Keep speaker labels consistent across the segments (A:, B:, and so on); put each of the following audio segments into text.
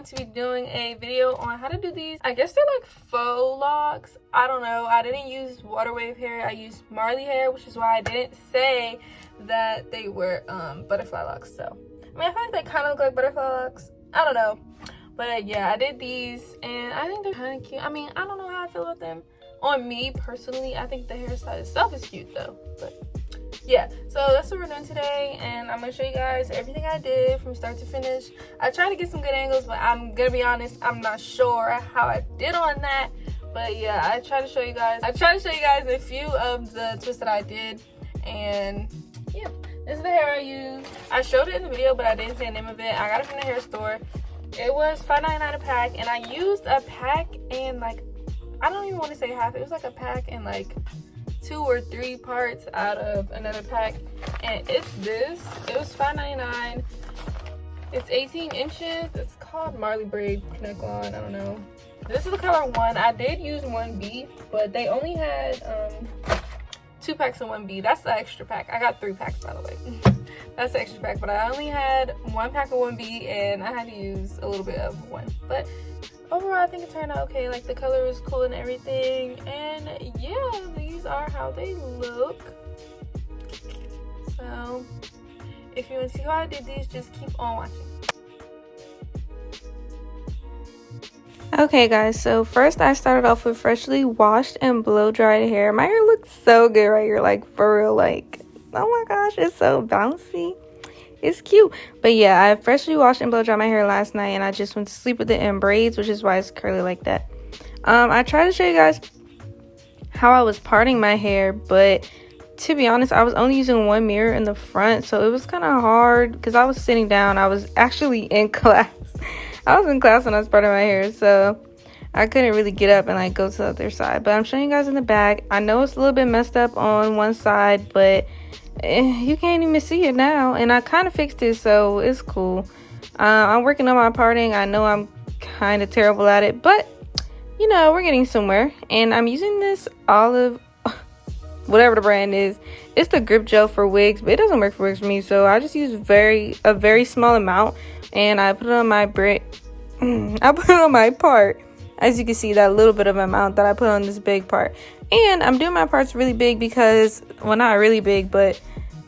A: going to be doing a video on how to do these. I guess they're like faux locks. I don't know. I didn't use water wave hair. I used Marley hair, which is why I didn't say that they were butterfly locks. So I mean, I feel like they kind of look like butterfly locks. I don't know. But yeah, I did these and I think they're kind of cute. I mean, I don't know how I feel about them. On me personally, I think the hairstyle itself is cute though. But yeah, so that's what we're doing today, and I'm gonna show you guys everything I did from start to finish. I tried to get some good angles, but I'm gonna be honest, I'm not sure how I did on that. But yeah, I tried to show you guys a few of the twists that I did, and yeah, this is the hair I used. I showed it in the video, but I didn't say the name of it. I got it from the hair store. It was $5.99 a pack, and I used a pack and like, I don't even want to say half. It was like a pack and like 2 or 3 parts out of another pack, and it's this. It was $5.99. It's 18 inches. It's called Marley Braid neckline. I don't know. This is the color 1. I did use 1B, but they only had 2 packs of 1B. That's the extra pack. I got 3 packs, by the way. That's the extra pack, but I only had 1 pack of 1B, and I had to use a little bit of 1. But overall, I think it turned out okay. Like, the color is cool and everything, and yeah, these are how they look. So if you want to see how I did these, just keep on watching. Okay guys, so first I started off with freshly washed and blow dried hair. My hair looks so good right here, like for real, like oh my gosh, it's so bouncy. It's cute. But yeah, I freshly washed and blow dried my hair last night, and I just went to sleep with it in braids, which is why it's curly like that. I tried to show you guys how I was parting my hair, but to be honest, I was only using 1 mirror in the front, so it was kind of hard because I was sitting down. I was actually in class. I was in class when I was parting my hair, so I couldn't really get up and like go to the other side. But I'm showing you guys in the back. I know it's a little bit messed up on one side, but you can't even see it now, and I kind of fixed it, so it's cool. I'm working on my parting. I know I'm kind of terrible at it, but you know, we're getting somewhere. And I'm using this olive, whatever the brand is. It's the grip gel for wigs, but it doesn't work for wigs for me, so I just use a very small amount, and I put it on my I put it on my part. As you can see, that little bit of amount that I put on this big part. And I'm doing my parts really big because, well, not really big, but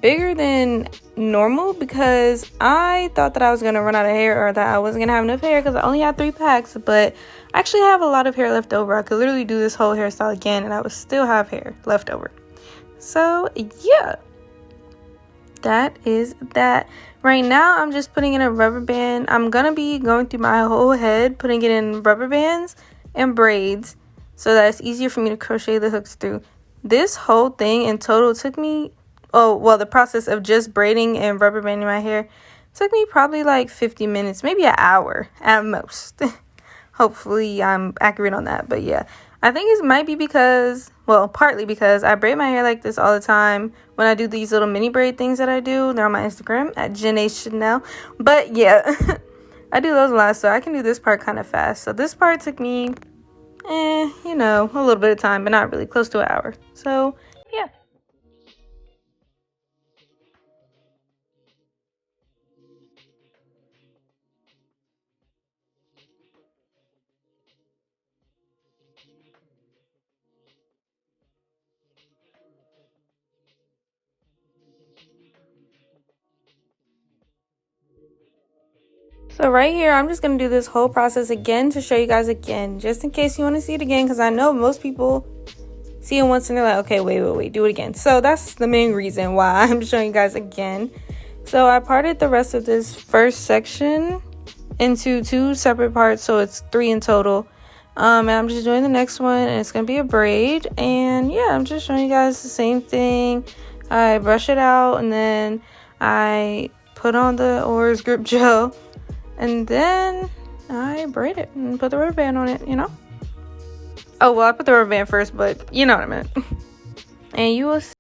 A: bigger than normal, because I thought that I was going to run out of hair, or that I wasn't going to have enough hair because I only had 3 packs. But I actually have a lot of hair left over. I could literally do this whole hairstyle again and I would still have hair left over. So yeah, that is that. Right now, I'm just putting in a rubber band. I'm going to be going through my whole head, putting it in rubber bands and braids so that it's easier for me to crochet the hooks through. This whole thing in total took me, the process of just braiding and rubber banding my hair took me probably like 50 minutes, maybe an hour at most. Hopefully, I'm accurate on that. But yeah, I think it might be because, well, partly because I braid my hair like this all the time when I do these little mini braid things that I do. They're on my Instagram at JennaChanel. But yeah, I do those a lot, so I can do this part kind of fast. So this part took me, you know, a little bit of time, but not really, close to an hour. So yeah. So right here, I'm just going to do this whole process again to show you guys again, just in case you want to see it again, because I know most people see it once and they're like, okay, wait, do it again. So that's the main reason why I'm showing you guys again. So I parted the rest of this first section into 2 separate parts, so it's 3 in total. And I'm just doing the next one, and it's going to be a braid. And yeah, I'm just showing you guys the same thing. I brush it out, and then I put on the Oars grip gel. And then I braid it and put the rubber band on it, you know? Oh, well, I put the rubber band first, but you know what I meant. And you will see.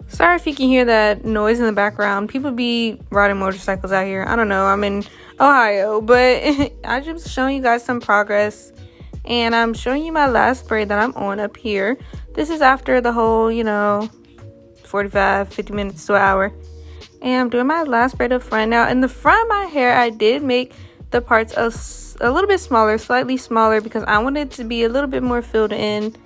A: Sorry if you can hear that noise in the background. People be riding motorcycles out here. I don't know. I'm in Ohio, but I'm just showing you guys some progress. And I'm showing you my last braid that I'm on up here. This is after the whole, 45, 50 minutes to an hour. And I'm doing my last braid up front. Now, in the front of my hair, I did make the parts a little bit smaller, slightly smaller, because I wanted it to be a little bit more filled in.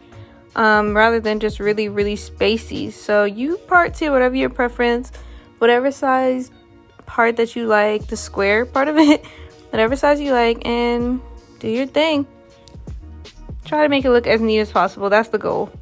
A: Rather than just really spacey. So you part to whatever your preference, whatever size part that you like, the square part of it, whatever size you like, and do your thing. Try to make it look as neat as possible. That's the goal.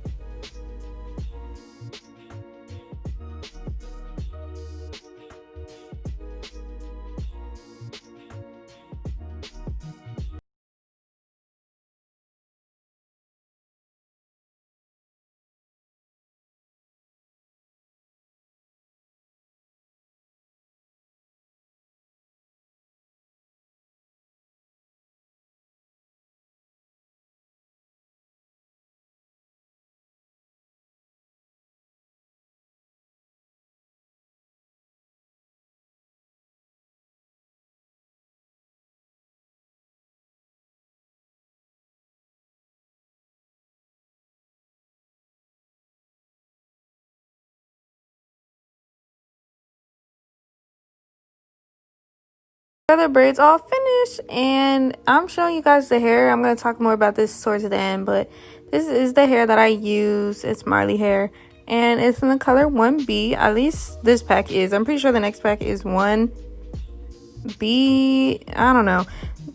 A: Other braids all finished, and I'm showing you guys the hair. I'm going to talk more about this towards the end, but this is the hair that I use. It's Marley hair, and it's in the color 1B. At least this pack is. I'm pretty sure the next pack is 1B. I don't know.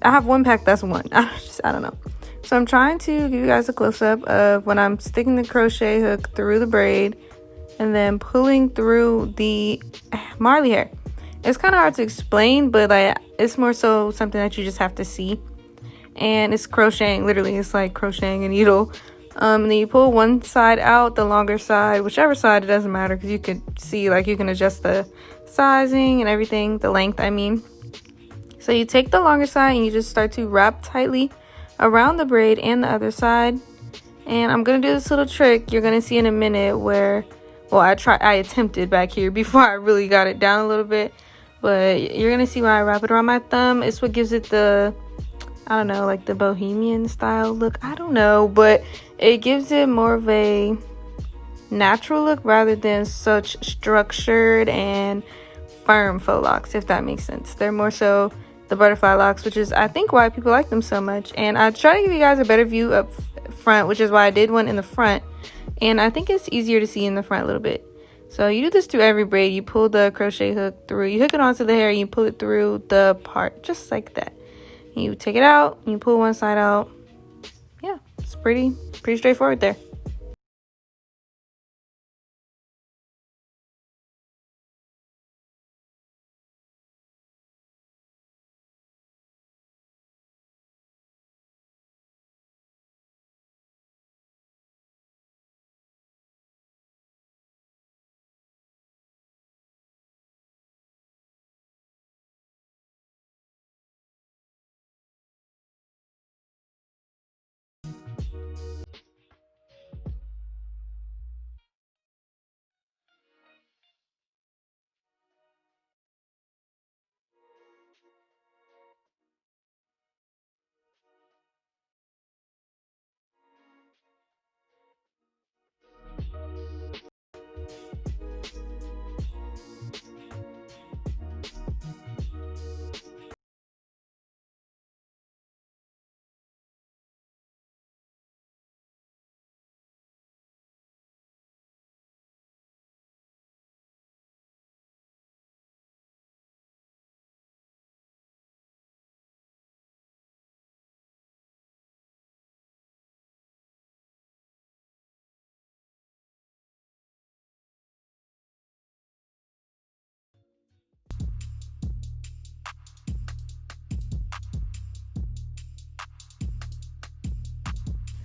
A: I have one pack that's 1. I don't know. So I'm trying to give you guys a close-up of when I'm sticking the crochet hook through the braid and then pulling through the Marley hair. It's kind of hard to explain, but it's more so something that you just have to see. And it's crocheting, literally. It's like crocheting a needle. And then you pull one side out, the longer side, whichever side, it doesn't matter, because you can see, you can adjust the sizing and everything, the length, I mean. So you take the longer side and you just start to wrap tightly around the braid and the other side. And I'm going to do this little trick you're going to see in a minute where, well, I attempted back here before I really got it down a little bit. But you're going to see why I wrap it around my thumb. It's what gives it the, I don't know, the bohemian style look. I don't know, but it gives it more of a natural look rather than such structured and firm faux locks, if that makes sense. They're more so the butterfly locks, which is, I think, why people like them so much. And I try to give you guys a better view up front, which is why I did one in the front. And I think it's easier to see in the front a little bit. So you do this through every braid. You pull the crochet hook through, you hook it onto the hair, and you pull it through the part, just like that. You take it out, you pull one side out. Yeah, it's pretty straightforward there.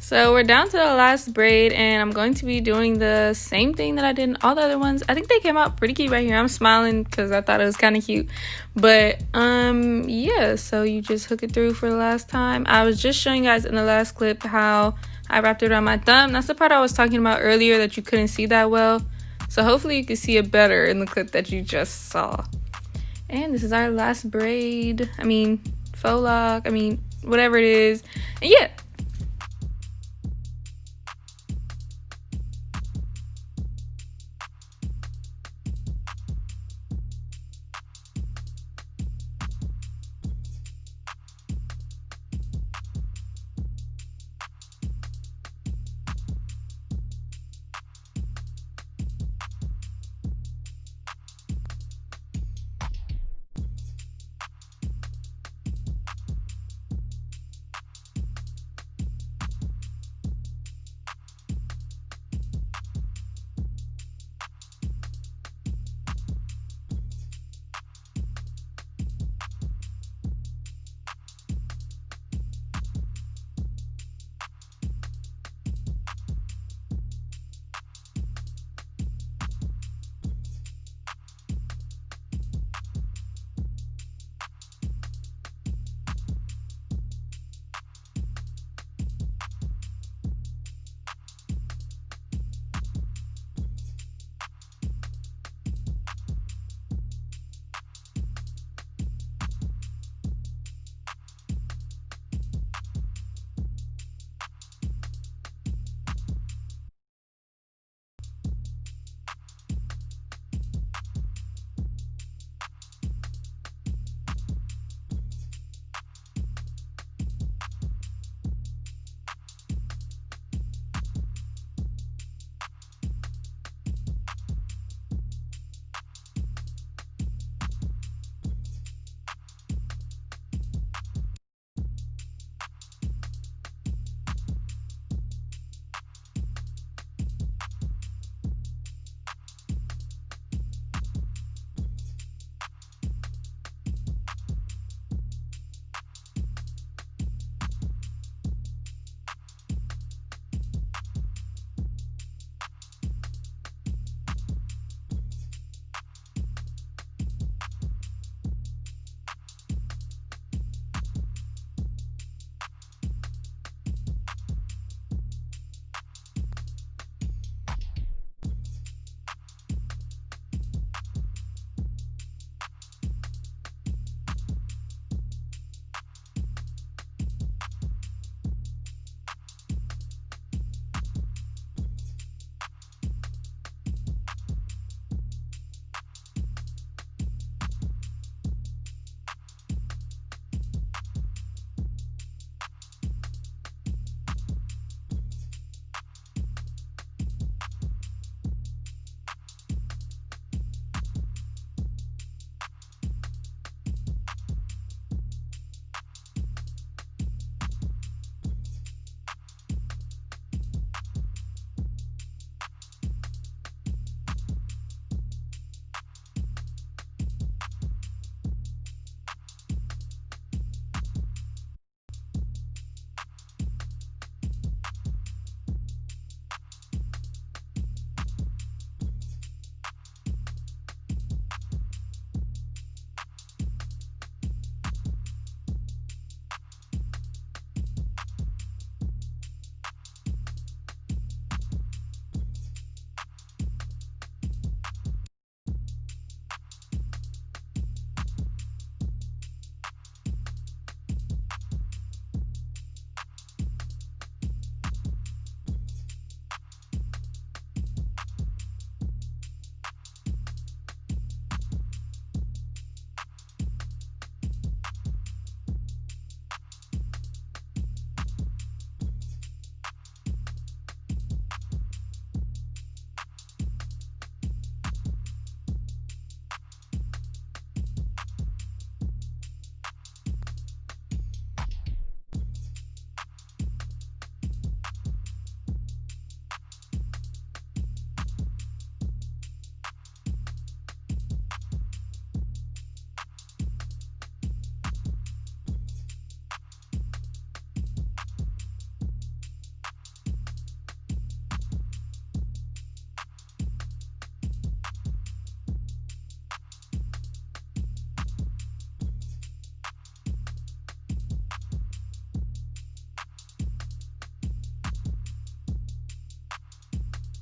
A: So we're down to the last braid, and I'm going to be doing the same thing that I did in all the other ones. I think they came out pretty cute right here. I'm smiling because I thought it was kind of cute. But yeah, so you just hook it through for the last time. I was just showing you guys in the last clip how I wrapped it around my thumb. That's the part I was talking about earlier that you couldn't see that well. So hopefully you can see it better in the clip that you just saw. And this is our last braid. I mean, faux lock. I mean, whatever it is. And yeah.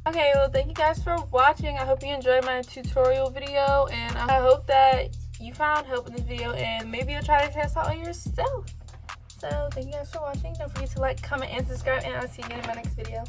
A: Okay, well, thank you guys for watching. I hope you enjoyed my tutorial video, and I hope that you found help in this video, and maybe you'll try to test out on yourself. So, thank you guys for watching. Don't forget to like, comment, and subscribe, and I'll see you again in my next video.